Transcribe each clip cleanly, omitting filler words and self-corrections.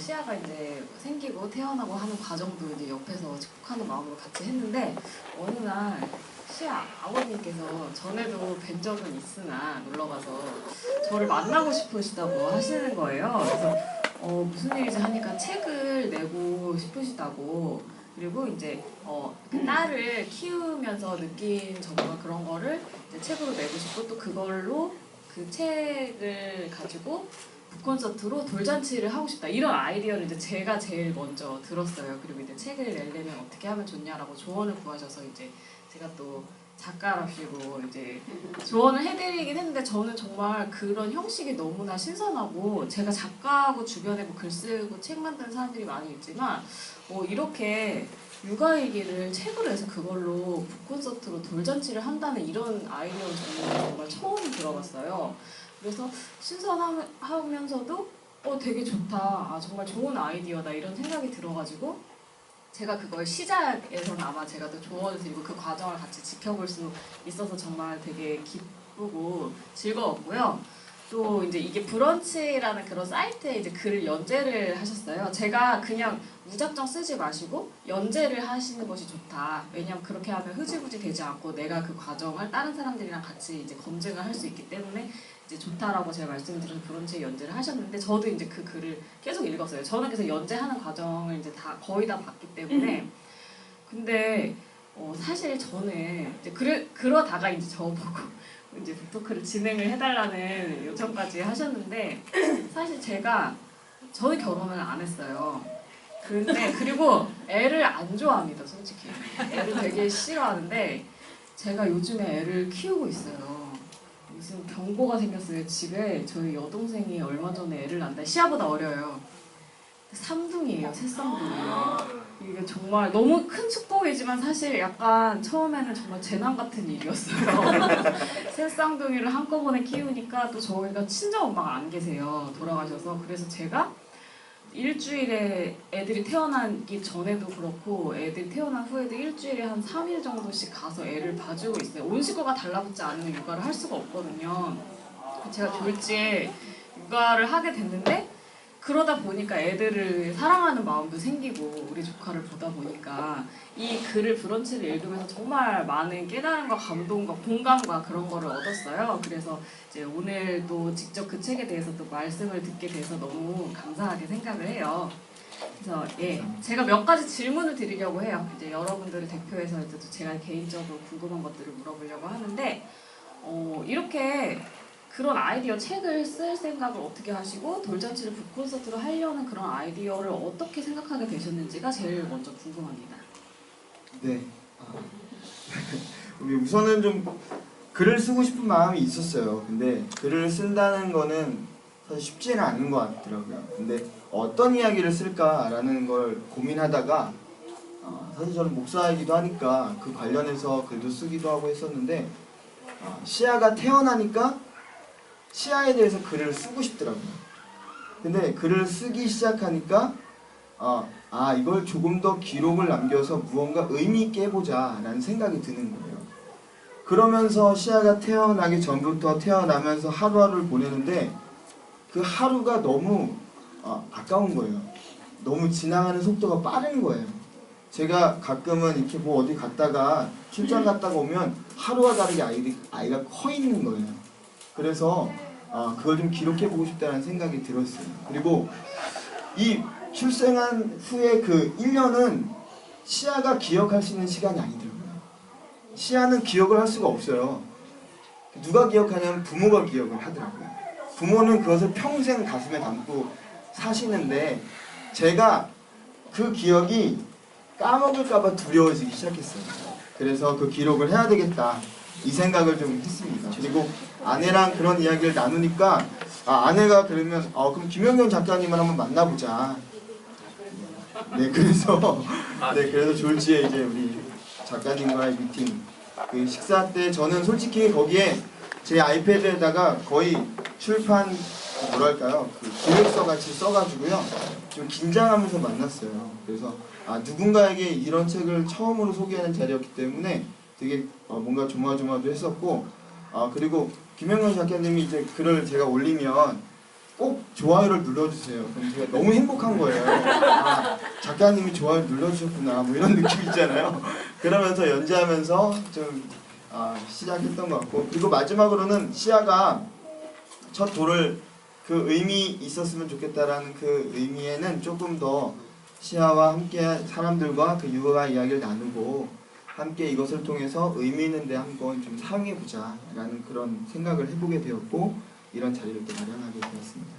시야가 이제 생기고 태어나고 하는 과정도 이제 옆에서 축복하는 마음으로 같이 했는데 어느 날 시야 아버님께서 전에도 뵌 적은 있으나 놀러가서 저를 만나고 싶으시다고 하시는 거예요. 그래서 무슨 일이지 하니까 책을 내고 싶으시다고, 그리고 이제 그 딸을 키우면서 느낀 정말 그런 거를 이제 책으로 내고 싶고, 또 그걸로 그 책을 가지고 북콘서트로 돌잔치를 하고 싶다, 이런 아이디어를 이제 제가 제일 먼저 들었어요. 그리고 이제 책을 내려면 어떻게 하면 좋냐라고 조언을 구하셔서 이제 제가 또 작가랍시고 이제 조언을 해드리긴 했는데, 저는 정말 그런 형식이 너무나 신선하고, 제가 작가하고 주변에 뭐 글 쓰고 책 만드는 사람들이 많이 있지만 이렇게 육아일기를 책으로 해서 그걸로 북콘서트로 돌잔치를 한다는 이런 아이디어는 정말 처음 들어봤어요. 그래서 신선하면서도 되게 좋다, 아 정말 좋은 아이디어다, 이런 생각이 들어가지고 제가 그걸 시작에서는 아마 제가 더 조언을 드리고 그 과정을 같이 지켜볼 수 있어서 정말 되게 기쁘고 즐거웠고요. 또 이제 이게 브런치라는 그런 사이트에 이제 글을 연재를 하셨어요. 제가 그냥 무작정 쓰지 마시고 연재를 하시는 것이 좋다, 왜냐면 그렇게 하면 흐지부지 되지 않고 내가 그 과정을 다른 사람들이랑 같이 이제 검증을 할 수 있기 때문에 이제 좋다라고 제가 말씀드려서 브런치에 연재를 하셨는데, 저도 이제 그 글을 계속 읽었어요. 저는 그래서 연재하는 과정을 이제 거의 다 봤기 때문에. 근데 사실 저는 이제 그러다가 이제 저보고 이제 북토크를 진행을 해달라는 요청까지 하셨는데, 사실 저는 결혼을 안 했어요. 근데 그리고 애를 안 좋아합니다, 솔직히. 애를 되게 싫어하는데 제가 요즘에 애를 키우고 있어요. 무슨 경보가 생겼어요. 집에 저희 여동생이 얼마 전에 애를 낳는다. 시아보다 어려요. 쌍둥이에요. 새쌍둥이에요. 이게 정말 너무 큰 축복이지만 사실 약간 처음에는 정말 재난 같은 일이었어요. 새쌍둥이를 한꺼번에 키우니까 또 저희가 친정엄마가 안 계세요. 돌아가셔서. 그래서 제가 일주일에 애들이 태어나기 전에도 그렇고 애들이 태어난 후에도 일주일에 한 3일 정도씩 가서 애를 봐주고 있어요. 온 식구가 달라붙지 않으면 육아를 할 수가 없거든요. 제가 졸지에 육아를 하게 됐는데, 그러다 보니까 애들을 사랑하는 마음도 생기고 우리 조카를 보다 보니까 이 글을 브런치를 읽으면서 정말 많은 깨달음과 감동과 공감과 그런 거를 얻었어요. 그래서 이제 오늘도 직접 그 책에 대해서 또 말씀을 듣게 돼서 너무 감사하게 생각을 해요. 그래서 제가 몇 가지 질문을 드리려고 해요. 이제 여러분들을 대표해서 이제 또 제가 개인적으로 궁금한 것들을 물어보려고 하는데, 이렇게 그런 아이디어 책을 쓸 생각을 어떻게 하시고 돌잔치를 북콘서트로 하려는 그런 아이디어를 어떻게 생각하게 되셨는지가 제일 먼저 궁금합니다. 네. 우선은 좀 글을 쓰고 싶은 마음이 있었어요. 근데 글을 쓴다는 거는 사실 쉽지는 않은 것 같더라고요. 근데 어떤 이야기를 쓸까라는 걸 고민하다가 사실 저는 목사이기도 하니까 그 관련해서 글도 쓰기도 하고 했었는데, 시아가 태어나니까 시아에 대해서 글을 쓰고 싶더라고요. 근데 글을 쓰기 시작하니까 이걸 조금 더 기록을 남겨서 무언가 의미 있게 해보자 라는 생각이 드는 거예요. 그러면서 시아가 태어나기 전부터 태어나면서 하루하루를 보내는데 그 하루가 너무 아까운 거예요. 너무 지나가는 속도가 빠른 거예요. 제가 가끔은 이렇게 뭐 어디 갔다가 출장 갔다가 오면 하루와 다르게 아이가 커 있는 거예요. 그래서 그걸 좀 기록해보고 싶다는 생각이 들었어요. 그리고 이 출생한 후에 그 1년은 시아가 기억할 수 있는 시간이 아니더라고요. 시아는 기억을 할 수가 없어요. 누가 기억하냐면 부모가 기억을 하더라고요. 부모는 그것을 평생 가슴에 담고 사시는데, 제가 그 기억이 까먹을까봐 두려워지기 시작했어요. 그래서 그 기록을 해야 되겠다, 이 생각을 좀 했습니다. 그리고 아내랑 그런 이야기를 나누니까 아내가 그러면 그럼 김영경 작가님을 한번 만나보자. 네, 그래서 졸지에 이제 우리 작가님과의 미팅, 그 식사 때 저는 솔직히 거기에 제 아이패드에다가 거의 출판 뭐랄까요, 그 기획서 같이 써가지고요, 좀 긴장하면서 만났어요. 그래서 누군가에게 이런 책을 처음으로 소개하는 자리였기 때문에 되게 뭔가 조마조마도 했었고, 그리고 김영경 작가님이 이제 글을 제가 올리면 꼭 좋아요를 눌러주세요. 그럼 제가 너무 행복한 거예요. 아, 작가님이 좋아요 눌러주셨구나 뭐 이런 느낌 있잖아요. 그러면서 연재하면서 좀 시작했던 것 같고, 그리고 마지막으로는 시아가 첫 돌을 그 의미 있었으면 좋겠다라는 그 의미에는 조금 더 시아와 함께 사람들과 그 유아 이야기를 나누고 함께 이것을 통해서 의미 있는데 한번 좀 사용해보자 라는 그런 생각을 해보게 되었고, 이런 자리를 또 마련하게 되었습니다.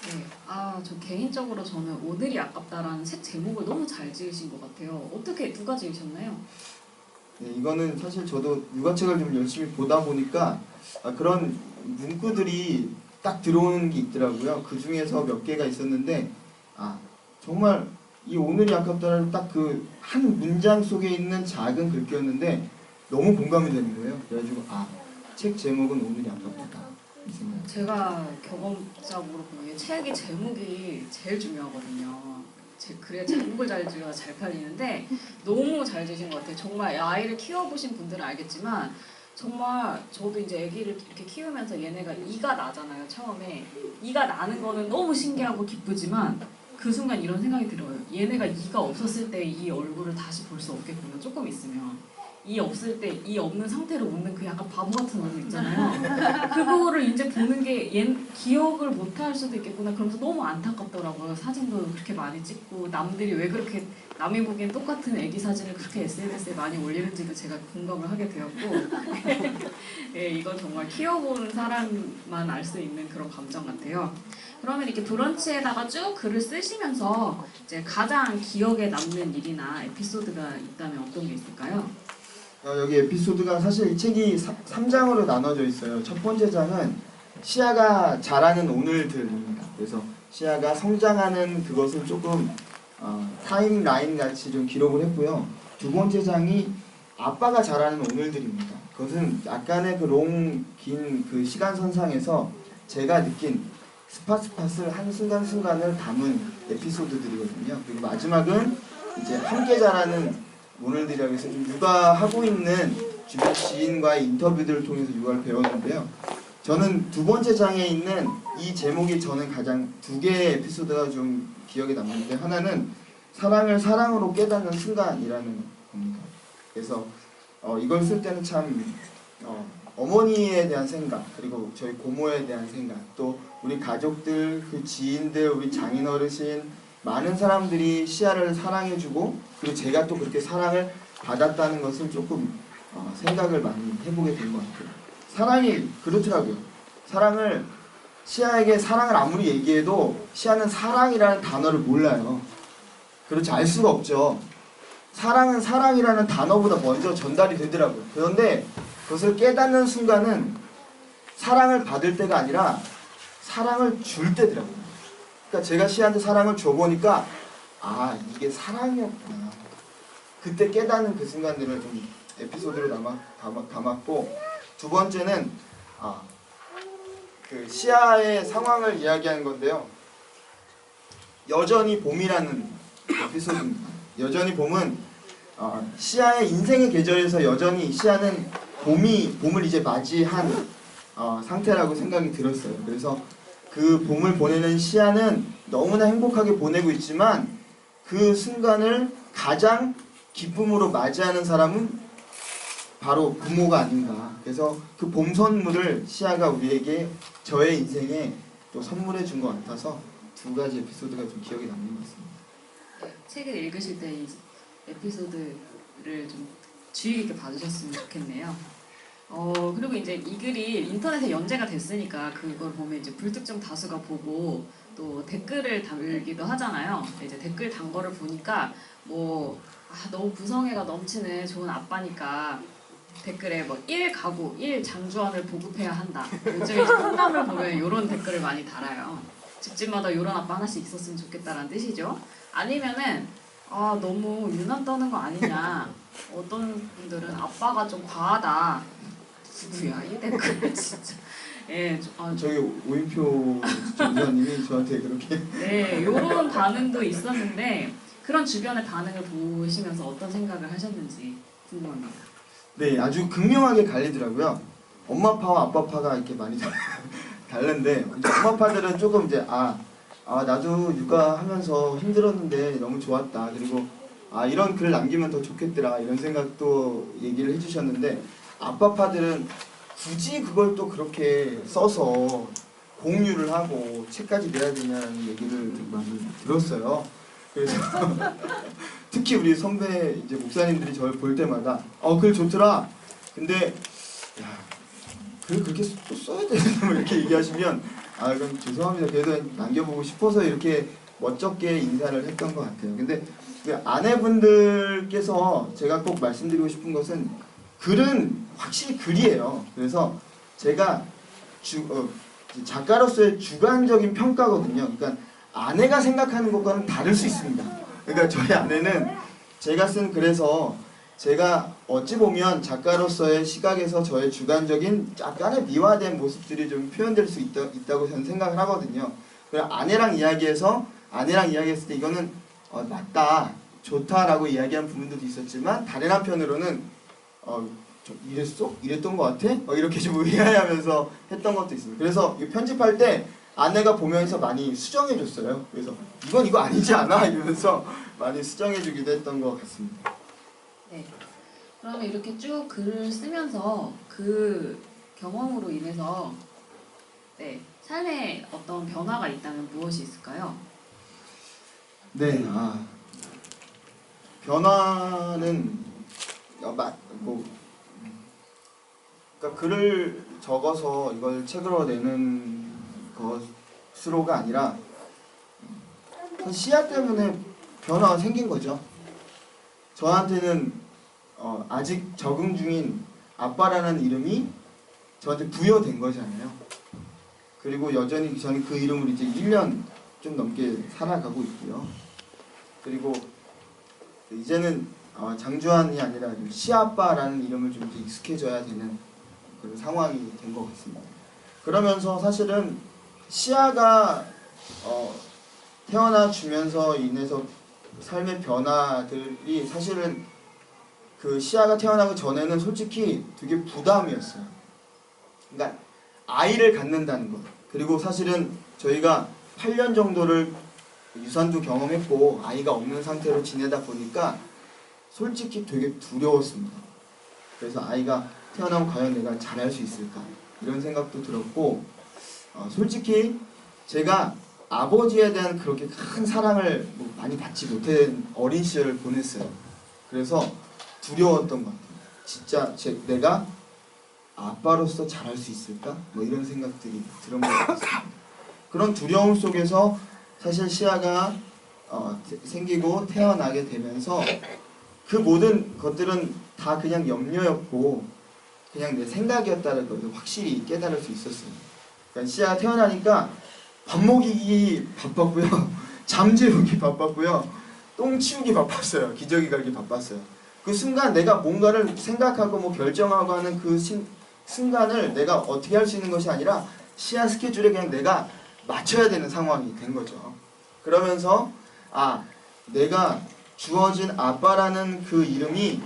네, 저 개인적으로 저는 오늘이 아깝다라는 책 제목을 너무 잘 지으신 것 같아요. 어떻게 누가 지으셨나요? 네, 이거는 사실 저도 육아책을 좀 열심히 보다 보니까 그런 문구들이 딱 들어오는 게 있더라고요. 그 중에서 몇 개가 있었는데 정말 이 오늘이 아깝다는 딱 그 한 문장 속에 있는 작은 글귀였는데 너무 공감이 되는 거예요. 그래가지고 책 제목은 오늘이 아깝다. 이 생각. 제가 경험적으로 보기에 책의 제목이 제일 중요하거든요. 그래야 제목을 잘 지어야 잘 팔리는데 너무 잘 지으신 것 같아요. 정말 아이를 키워보신 분들은 알겠지만 정말 저도 이제 아기를 이렇게 키우면서 얘네가 이가 나잖아요. 처음에 이가 나는 거는 너무 신기하고 기쁘지만 그 순간 이런 생각이 들어요. 얘네가 이가 없었을 때 이 얼굴을 다시 볼 수 없겠구나. 조금 있으면 이 없을 때 이 없는 상태로 웃는 그 약간 바보 같은 얼굴 있잖아요. 그거를 이제 보는 게 기억을 못 할 수도 있겠구나. 그러면서 너무 안타깝더라고요. 사진도 그렇게 많이 찍고 남들이 왜 그렇게 남이 보기엔 똑같은 애기 사진을 그렇게 SNS에 많이 올리는지도 제가 공감을 하게 되었고 예, 이건 정말 키워보는 사람만 알 수 있는 그런 감정 같아요. 그러면 이렇게 브런치에다가 쭉 글을 쓰시면서 이제 가장 기억에 남는 일이나 에피소드가 있다면 어떤 게 있을까요? 여기 에피소드가 사실 이 책이 3장으로 나눠져 있어요. 첫 번째 장은 시아가 자라는 오늘들입니다. 그래서 시아가 성장하는 그것을 조금 타임라인 같이 좀 기록을 했고요. 두 번째 장이 아빠가 자라는 오늘들입니다. 그것은 약간의 긴 그 시간선상에서 제가 느낀 스팟스팟을 한 순간순간을 담은 에피소드들이거든요. 그리고 마지막은 이제 함께 자라는 오늘들이라고 해서 좀 육아하고 있는 주변 지인과의 인터뷰들을 통해서 육아를 배웠는데요. 저는 두 번째 장에 있는 이 제목이 저는 가장 두 개의 에피소드가 좀 기억에 남는데, 하나는 사랑을 사랑으로 깨닫는 순간이라는 겁니다. 그래서 이걸 쓸 때는 참 어머니에 대한 생각, 그리고 저희 고모에 대한 생각, 또 우리 가족들, 그 지인들, 우리 장인어르신, 많은 사람들이 시아를 사랑해주고 그리고 제가 또 그렇게 사랑을 받았다는 것을 조금 생각을 많이 해보게 된 것 같아요. 사랑이 그렇더라고요. 시아에게 사랑을 아무리 얘기해도 시아는 사랑이라는 단어를 몰라요. 그렇지, 알 수가 없죠. 사랑은 사랑이라는 단어보다 먼저 전달이 되더라고요. 그런데 그것을 깨닫는 순간은 사랑을 받을 때가 아니라 사랑을 줄 때더라고요. 그러니까 제가 시아한테 사랑을 줘보니까 이게 사랑이었구나. 그때 깨닫는 그 순간들을 좀 에피소드로 담았고, 두 번째는 그 시아의 상황을 이야기하는 건데요. 여전히 봄이라는 에피소드입니다. 여전히 봄은 시아의 인생의 계절에서 여전히 시아는 봄을 이제 맞이한 상태라고 생각이 들었어요. 그래서 그 봄을 보내는 시아는 너무나 행복하게 보내고 있지만 그 순간을 가장 기쁨으로 맞이하는 사람은 바로 부모가 아닌가. 그래서 그 봄 선물을 시아가 우리에게 저의 인생에 또 선물해 준 것 같아서 두 가지 에피소드가 좀 기억에 남는 것 같습니다. 책을 읽으실 때 이 에피소드를 좀 주의 깊게 봐주셨으면 좋겠네요. 그리고 이제 이 글이 인터넷에 연재가 됐으니까 그걸 보면 이제 불특정 다수가 보고 또 댓글을 달기도 하잖아요. 이제 댓글 단 거를 보니까 너무 부성애가 넘치는 좋은 아빠니까 댓글에 1 가구, 1 장주환을 보급해야 한다. 요즘에 상담을 보면 이런 댓글을 많이 달아요. 집집마다 이런 아빠 하나씩 있었으면 좋겠다라는 뜻이죠. 아니면은 너무 유난 떠는 거 아니냐. 어떤 분들은 아빠가 좀 과하다. 누구야 이 댓글 진짜. 예, 저기 오인표 전사님이 저한테 그렇게 네, 이런 반응도 있었는데 그런 주변의 반응을 보시면서 어떤 생각을 하셨는지 궁금합니다. 네, 아주 극명하게 갈리더라고요. 엄마파와 아빠파가 이렇게 많이 다른데 이제 엄마 아빠들은 조금 이제 나도 육아하면서 힘들었는데 너무 좋았다. 그리고 이런 글을 남기면 더 좋겠더라. 이런 생각도 얘기를 해주셨는데 아빠들은 굳이 그걸 또 그렇게 써서 공유를 하고 책까지 내야 되냐는 얘기를 많이 들었어요. 그래서 특히 우리 선배 이제 목사님들이 저를 볼 때마다 글 좋더라. 근데 글 그렇게 또 써야 되나 뭐 이렇게 얘기하시면 그럼 죄송합니다. 그래도 남겨보고 싶어서 이렇게 멋쩍게 인사를 했던 것 같아요. 근데 그 아내분들께서 제가 꼭 말씀드리고 싶은 것은 글은 확실히 글이에요. 그래서 제가 작가로서의 주관적인 평가거든요. 그러니까 아내가 생각하는 것과는 다를 수 있습니다. 그러니까 저희 아내는 제가 쓴 글에서 제가 어찌 보면 작가로서의 시각에서 저의 주관적인 약간의 미화된 모습들이 좀 표현될 수 있다고 저는 생각을 하거든요. 그래서 아내랑 이야기했을 때 이거는 맞다, 좋다라고 이야기한 부분도 있었지만 다른 한편으로는 이랬어? 이랬던 것 같아? 이렇게 좀 의아해하면서 했던 것도 있습니다. 그래서 이 편집할 때 아내가 보면서 많이 수정해줬어요. 그래서 이건 이거 아니지 않아? 이러면서 많이 수정해주기도 했던 것 같습니다. 네. 그러면 이렇게 쭉 글을 쓰면서 그 경험으로 인해서 삶에 어떤 변화가 있다면 무엇이 있을까요? 네, 변화는 그러니까 글을 적어서 이걸 책으로 내는 것으로가 아니라 시야 때문에 변화가 생긴 거죠. 저한테는 아직 적응 중인 아빠라는 이름이 저한테 부여된 거잖아요. 그리고 여전히 저는 그 이름으로 이제 1년 좀 넘게 살아가고 있고요. 그리고 이제는 장주환이 아니라 시아빠라는 이름을 좀 이제 익숙해져야 되는 그런 상황이 된 것 같습니다. 그러면서 사실은 시아가 태어나 주면서 인해서 삶의 변화들이 사실은 그 시아가 태어나기 전에는 솔직히 되게 부담이었어요. 그러니까 아이를 갖는다는 것. 그리고 사실은 저희가 8년 정도를 유산도 경험했고 아이가 없는 상태로 지내다 보니까 솔직히 되게 두려웠습니다. 그래서 아이가 태어나면 과연 내가 잘할 수 있을까 이런 생각도 들었고 솔직히 제가 아버지에 대한 그렇게 큰 사랑을 많이 받지 못한 어린 시절을 보냈어요. 그래서 두려웠던 것 같아요. 진짜 내가 아빠로서 잘할 수 있을까? 이런 생각들이 들은 것 같습니다. 그런 두려움 속에서 사실 시아가 생기고 태어나게 되면서 그 모든 것들은 다 그냥 염려였고 그냥 내 생각이었다는 것을 확실히 깨달을 수 있었어요. 그러니까 시아가 태어나니까 밥 먹이기 바빴고요. 잠 재우기 바빴고요. 똥 치우기 바빴어요. 기저귀 갈기 바빴어요. 그 순간 내가 뭔가를 생각하고 결정하고 하는 그 순간을 내가 어떻게 할 수 있는 것이 아니라 시야 스케줄에 그냥 내가 맞춰야 되는 상황이 된 거죠. 그러면서 내가 주어진 아빠라는 그 이름이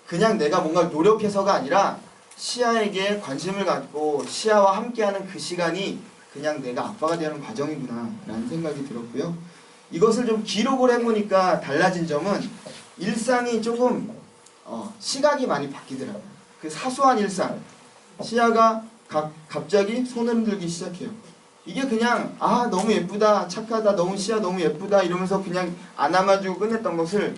그냥 내가 뭔가 노력해서가 아니라 시아에게 관심을 갖고 시아와 함께하는 그 시간이 그냥 내가 아빠가 되는 과정이구나 라는 생각이 들었고요. 이것을 좀 기록을 해보니까 달라진 점은 일상이 조금 시각이 많이 바뀌더라고요. 그 사소한 일상. 시아가 갑자기 손을 흔들기 시작해요. 이게 그냥 너무 예쁘다, 착하다, 시아 너무 예쁘다 이러면서 그냥 안아가지고 끝냈던 것을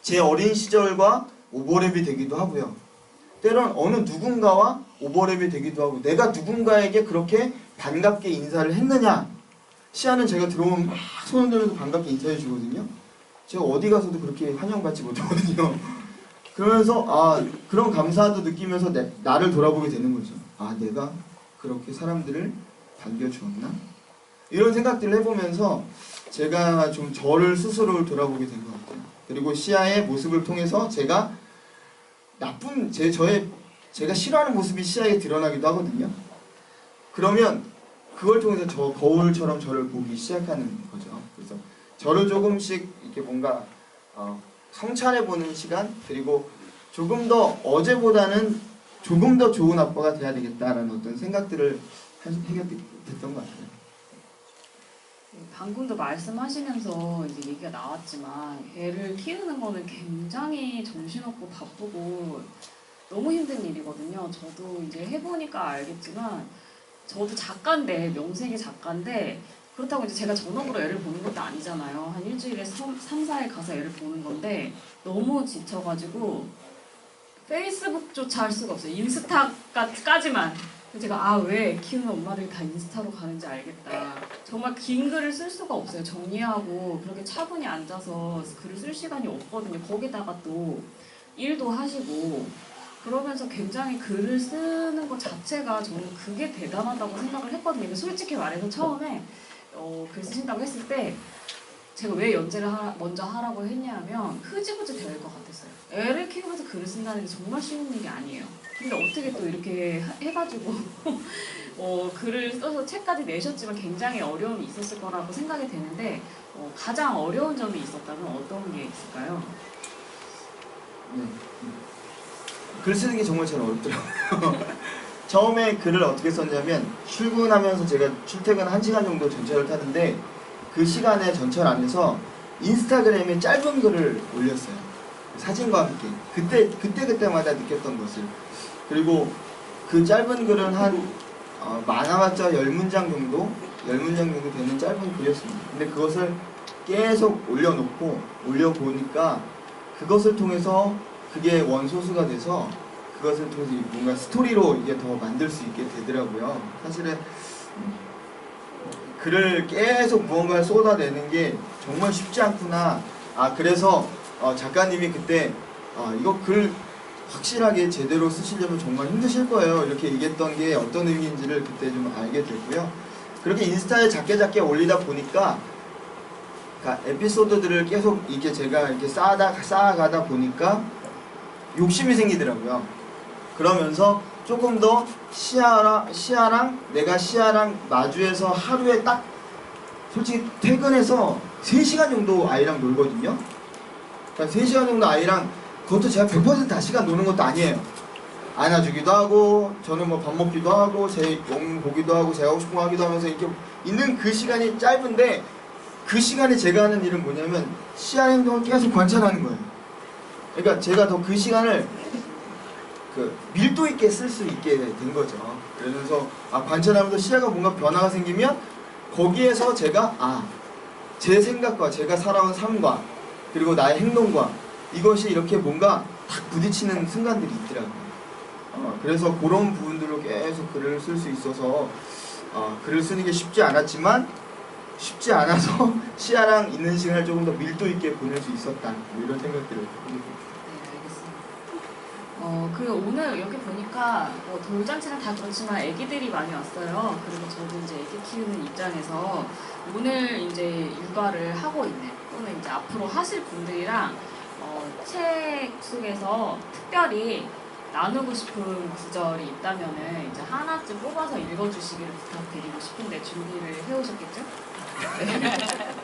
제 어린 시절과 오버랩이 되기도 하고요. 때론 어느 누군가와 오버랩이 되기도 하고 내가 누군가에게 그렇게 반갑게 인사를 했느냐. 시아는 제가 들어오면 막 손 흔들면서 반갑게 인사해 주거든요. 제가 어디 가서도 그렇게 환영받지 못하거든요. 그러면서 그런 감사도 느끼면서 나를 돌아보게 되는 거죠. 내가 그렇게 사람들을 반겨주었나? 이런 생각들을 해보면서 제가 좀 저를 스스로를 돌아보게 된 것 같아요. 그리고 시아의 모습을 통해서 제가 제가 싫어하는 모습이 시야에 드러나기도 하거든요. 그러면 그걸 통해서 저 거울처럼 저를 보기 시작하는 거죠. 그래서 저를 조금씩 이렇게 뭔가 성찰해보는 시간, 그리고 조금 더 어제보다는 조금 더 좋은 아빠가 돼야 되겠다라는 어떤 생각들을 해결됐던 것 같아요. 방금도 말씀하시면서 이제 얘기가 나왔지만 애를 키우는 거는 굉장히 정신없고 바쁘고 너무 힘든 일이거든요. 저도 이제 해보니까 알겠지만 저도 작가인데 명색이 작가인데 그렇다고 이제 제가 전업으로 애를 보는 것도 아니잖아요. 한 일주일에 3, 4일 가서 애를 보는 건데 너무 지쳐가지고 페이스북조차 할 수가 없어요. 인스타까지만. 제가 왜 키우는 엄마들이 다 인스타로 가는지 알겠다. 정말 긴 글을 쓸 수가 없어요. 정리하고 그렇게 차분히 앉아서 글을 쓸 시간이 없거든요. 거기다가 또 일도 하시고 그러면서 굉장히 글을 쓰는 것 자체가 저는 그게 대단하다고 생각을 했거든요. 근데 솔직히 말해서 처음에 글 쓰신다고 했을 때 제가 왜 연재를 먼저 하라고 했냐면 흐지부지 될 것 같았어요. 애를 키우면서 글을 쓴다는 게 정말 쉬운 일이 아니에요. 근데 어떻게 또 이렇게 해가지고 글을 써서 책까지 내셨지만 굉장히 어려움이 있었을 거라고 생각이 되는데 가장 어려운 점이 있었다면 어떤 게 있을까요? 네. 글 쓰는 게 정말 제일 어렵더라고요. 처음에 글을 어떻게 썼냐면 출근하면서 제가 출퇴근 1시간 정도 전철을 타는데 그 시간에 전철 안에서 인스타그램에 짧은 글을 올렸어요. 사진과 함께. 그때마다 느꼈던 것을. 그리고 그 짧은 글은 한 많아봤자 10문장 정도 되는 짧은 글이었습니다. 근데 그것을 계속 올려보니까 그것을 통해서 그게 원소수가 돼서 그것을 통해서 뭔가 스토리로 이게 더 만들 수 있게 되더라고요. 사실은 글을 계속 무언가를 쏟아내는 게 정말 쉽지 않구나. 그래서 작가님이 그때 이거 글 확실하게 제대로 쓰시려면 정말 힘드실 거예요. 이렇게 얘기했던 게 어떤 의미인지를 그때 좀 알게 됐고요. 그렇게 인스타에 작게 올리다 보니까 에피소드들을 계속 이게 제가 이렇게 쌓아가다 보니까 욕심이 생기더라고요. 그러면서 조금 더 내가 시아랑 마주해서 하루에 딱 솔직히 퇴근해서 3시간 정도 아이랑 놀거든요. 그러니까 3시간 정도 아이랑 그것도 제가 100% 다 시간 노는 것도 아니에요. 안아주기도 하고 저는 뭐 밥 먹기도 하고 제 영웅 보기도 하고 제가 하고 싶은 거 하기도 하면서 이렇게 있는 그 시간이 짧은데 그 시간에 제가 하는 일은 뭐냐면 시아 행동을 계속 관찰하는 거예요. 그러니까 제가 더 그 시간을 밀도 있게 쓸 수 있게 된 거죠. 그러면서 관찰하면서 시야가 뭔가 변화가 생기면 거기에서 제가 제 생각과 제가 살아온 삶과 그리고 나의 행동과 이것이 이렇게 뭔가 딱 부딪히는 순간들이 있더라고요. 그래서 그런 부분들로 계속 글을 쓸 수 있어서 글을 쓰는 게 쉽지 않았지만 쉽지 않아서 시야랑 있는 시간을 조금 더 밀도 있게 보낼 수 있었다. 뭐 이런 생각들을 하고 있습니다. 그리고 오늘 여기 보니까 돌잔치는 다 그렇지만 애기들이 많이 왔어요. 그리고 저도 이제 애기 키우는 입장에서 오늘 이제 육아를 하고 있는 또는 이제 앞으로 하실 분들이랑 책 속에서 특별히 나누고 싶은 구절이 있다면은 이제 하나쯤 뽑아서 읽어주시기를 부탁드리고 싶은데 준비를 해오셨겠죠? 네.